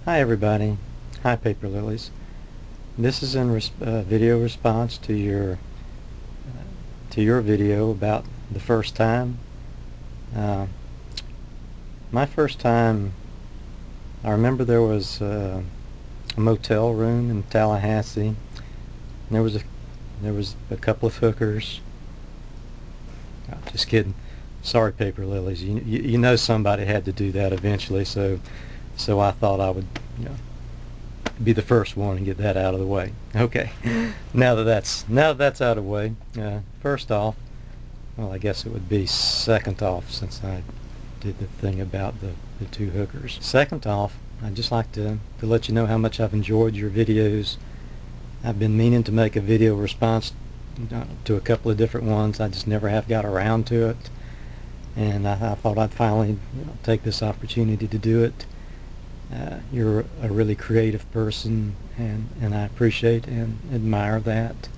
Hi everybody. Hi Paperlilies. This is in video response to your video about the first time. Uh, my first time, I remember there was a motel room in Tallahassee. There was a couple of hookers. Oh, just kidding. Sorry, Paperlilies. You know somebody had to do that eventually, so I thought I would, be the first one and get that out of the way. Okay. Now that that's out of the way, first off, well, I guess it would be second off, since I did the thing about the two hookers. Second off, I'd just like to let you know how much I've enjoyed your videos. I've been meaning to make a video response to a couple of different ones. I just never have got around to it, and I thought I'd finally take this opportunity to do it. You're a really creative person, and I appreciate and admire that.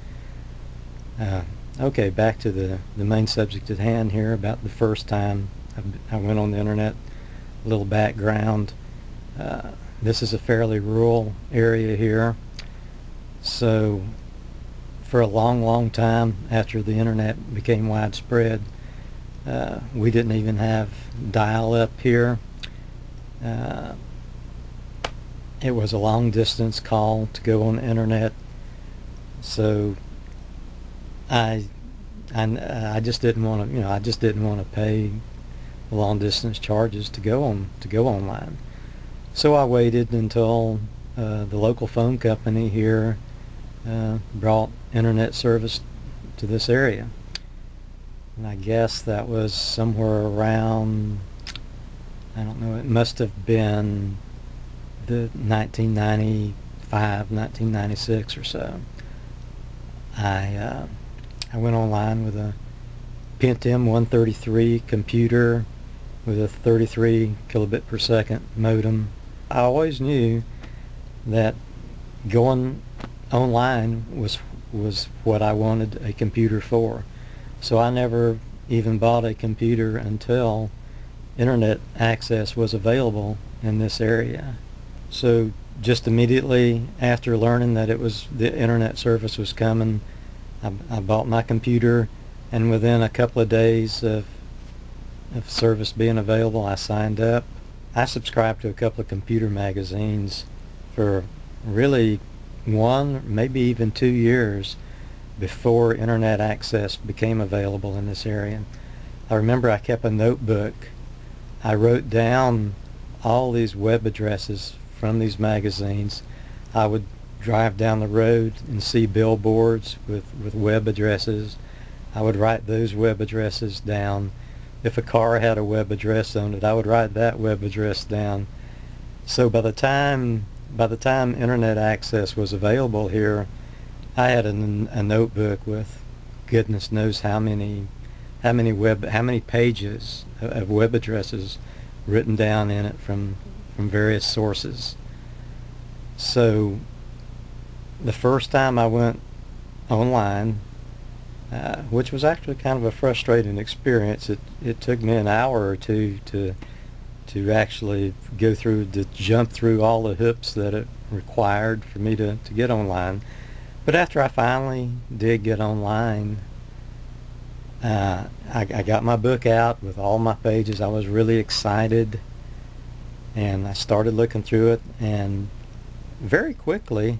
Okay, back to the main subject at hand here about the first time I went on the internet. A little background. This is a fairly rural area here, so for a long time after the internet became widespread, we didn't even have dial-up here. It was a long distance call to go on the internet, so I just didn't want to, I just didn't want to pay long distance charges to go online. So I waited until the local phone company here brought internet service to this area, and I guess that was somewhere around, I don't know, it must have been the 1995, 1996 or so. I went online with a Pentium 133 computer with a 33 kilobit per second modem. I always knew that going online was what I wanted a computer for, so I never even bought a computer until internet access was available in this area. So just immediately after learning that the internet service was coming, I bought my computer, and within a couple of days of service being available, I signed up. I subscribed to a couple of computer magazines for really 1, maybe even 2 years before internet access became available in this area. I remember I kept a notebook. I wrote down all these web addresses from these magazines. I would drive down the road and see billboards with web addresses. I would write those web addresses down. If a car had a web address on it, I would write that web address down. So by the time internet access was available here, I had a notebook with goodness knows how many pages of web addresses written down in it from various sources. So the first time I went online, which was actually kind of a frustrating experience, it took me an hour or two to actually jump through all the hoops that it required for me to get online. But after I finally did get online, I got my book out with all my pages. I was really excited, and I started looking through it, and very quickly,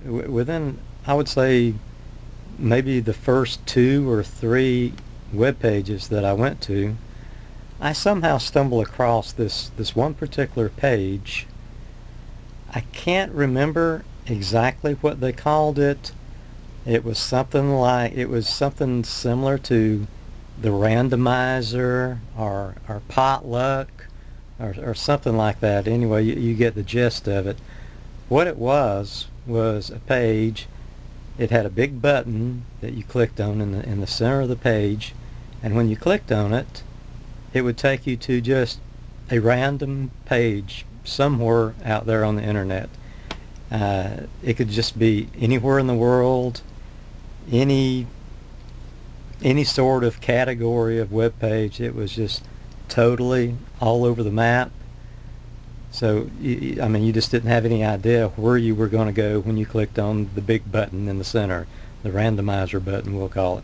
within, I would say, maybe the first 2 or 3 web pages that I went to, I somehow stumbled across this one particular page. I can't remember exactly what they called it. It was something similar to the randomizer or potluck or something like that. Anyway, you get the gist of it. What it was a page. It had a big button that you clicked on in the center of the page, and when you clicked on it, it would take you to just a random page somewhere out there on the internet. It could just be anywhere in the world, any sort of category of web page. It was just totally all over the map. So, I mean, you just didn't have any idea where you were going to go when you clicked on the big button in the center, the randomizer button, we'll call it,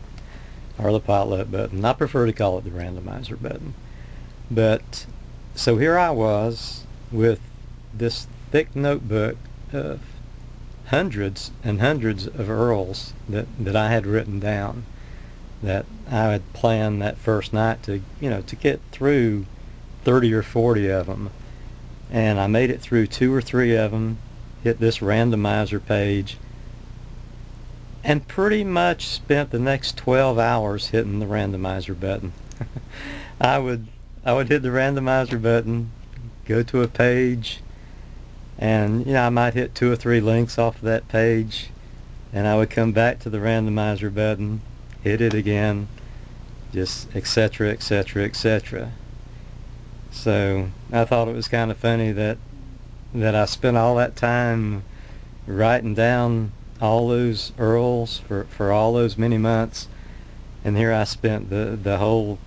or the potluck button. I prefer to call it the randomizer button. But, so here I was with this thick notebook of hundreds and hundreds of URLs that I had written down, that I had planned that first night to, to get through 30 or 40 of them. And I made it through 2 or 3 of them, hit this randomizer page, and pretty much spent the next 12 hours hitting the randomizer button. I would hit the randomizer button, go to a page, and I might hit 2 or 3 links off of that page, and I would come back to the randomizer button, hit it again, just etc., etc., etc. So I thought it was kind of funny that I spent all that time writing down all those URLs for all those many months, and here I spent the whole.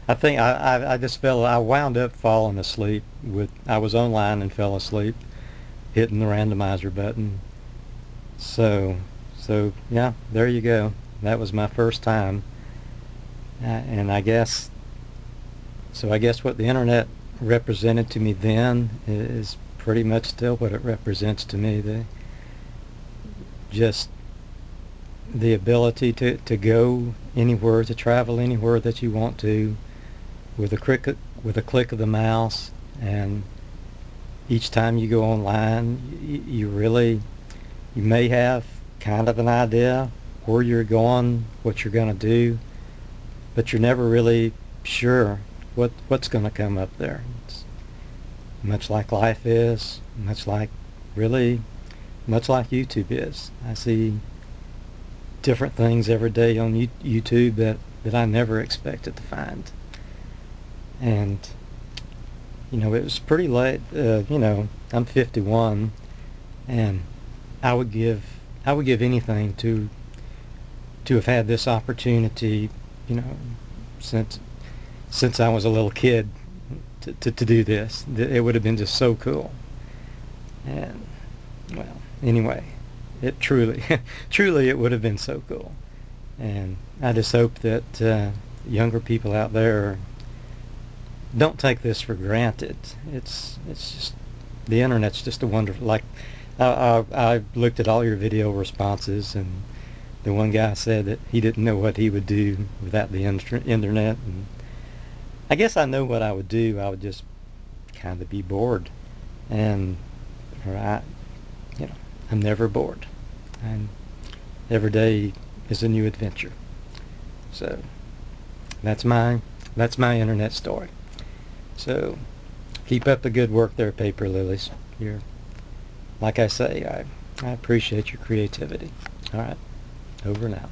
I think I just I wound up falling asleep I was online and fell asleep hitting the randomizer button. So yeah, there you go. That was my first time, and I guess what the internet represented to me then is pretty much still what it represents to me. Just the ability to go anywhere, to travel anywhere that you want to, with a click of the mouse. And each time you go online, you may have kind of an idea where you're going, what you're going to do, but you're never really sure what's going to come up there. It's much like life is, much like YouTube is. I see different things every day on YouTube that I never expected to find. And it was pretty late. I'm 51, and I would give anything to have had this opportunity, since I was a little kid, to do this. It would have been just so cool. And well, anyway, it truly it would have been so cool. And I just hope that younger people out there don't take this for granted. It's just, the internet's just a wonderful, like, I looked at all your video responses, and the one guy said that he didn't know what he would do without the internet, and I guess I know what I would do. I would just kind of be bored, and I'm never bored, and every day is a new adventure. So that's my internet story. So keep up the good work there, Paperlilies. Like I say, I appreciate your creativity. All right, over now.